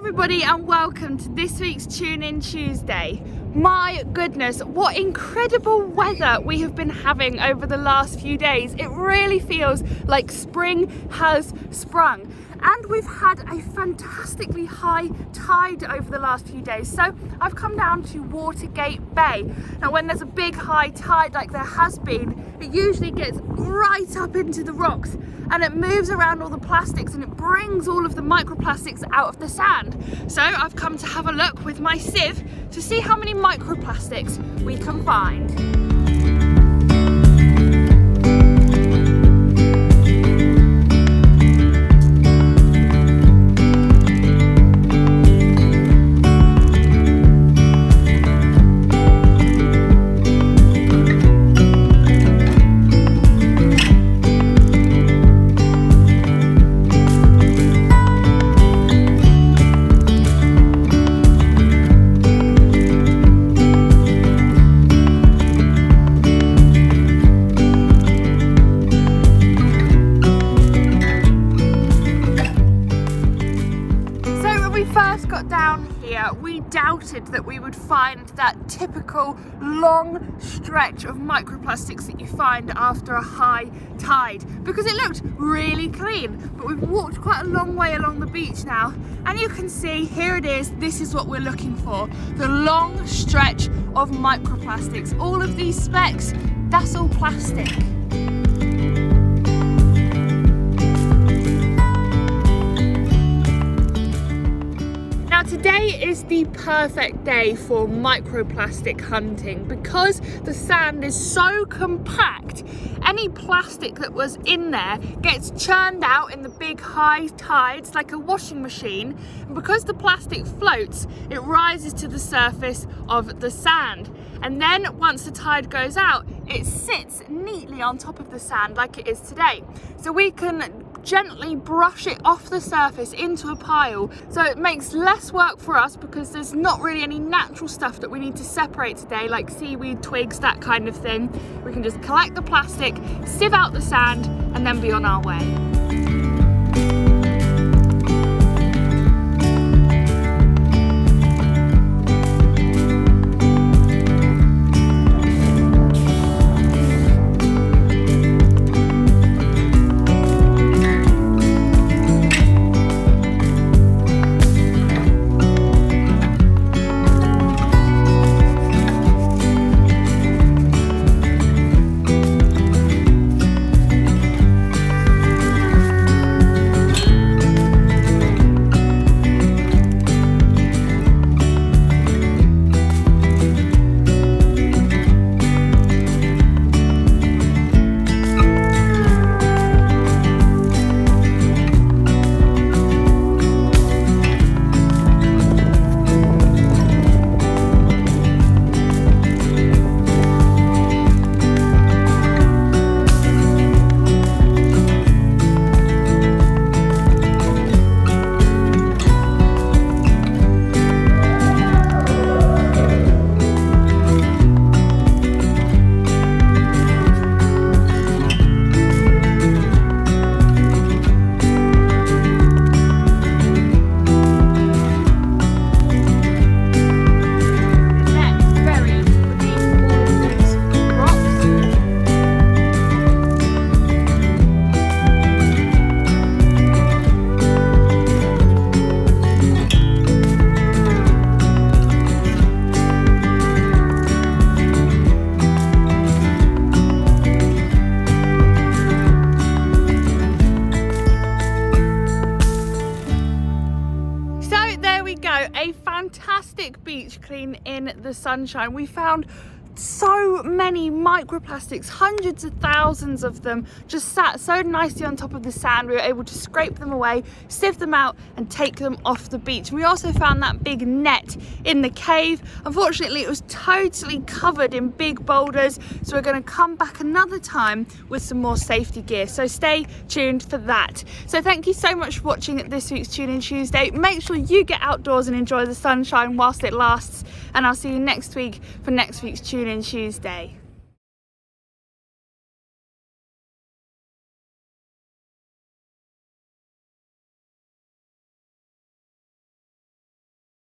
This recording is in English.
everybody and welcome to this week's Tune In Tuesday. My goodness, what incredible weather we have been having over the last few days. It really feels like spring has sprung. And we've had a fantastically high tide over the last few days. So I've come down to Watergate Bay. Now when there's a big high tide like there has been, it usually gets right up into the rocks and it moves around all the plastics and it brings all of the microplastics out of the sand. So I've come to have a look with my sieve to see how many microplastics we can find. We doubted that we would find that typical long stretch of microplastics that you find after a high tide because it looked really clean, but we've walked quite a long way along the beach now and you can see here it is. This is what we're looking for, the long stretch of microplastics. All of these specks, that's all plastic. Today is the perfect day for microplastic hunting because the sand is so compact. Any plastic that was in there gets churned out in the big high tides like a washing machine, and because the plastic floats, it rises to the surface of the sand. And then once the tide goes out, it sits neatly on top of the sand like it is today. So we can gently brush it off the surface into a pile. So it makes less work for us because there's not really any natural stuff that we need to separate today, like seaweed, twigs, that kind of thing. We can just collect the plastic, sieve out the sand, and then be on our way. A fantastic beach clean in the sunshine. We found so many microplastics, hundreds of thousands of them just sat so nicely on top of the sand. We were able to scrape them away, sieve them out and take them off the beach. We also found that big net in the cave. Unfortunately, it was totally covered in big boulders, so we're going to come back another time with some more safety gear, so stay tuned for that. So thank you so much for watching this week's Tune In Tuesday. Make sure you get outdoors and enjoy the sunshine whilst it lasts, and I'll see you next week for next week's Tune In Tuesday.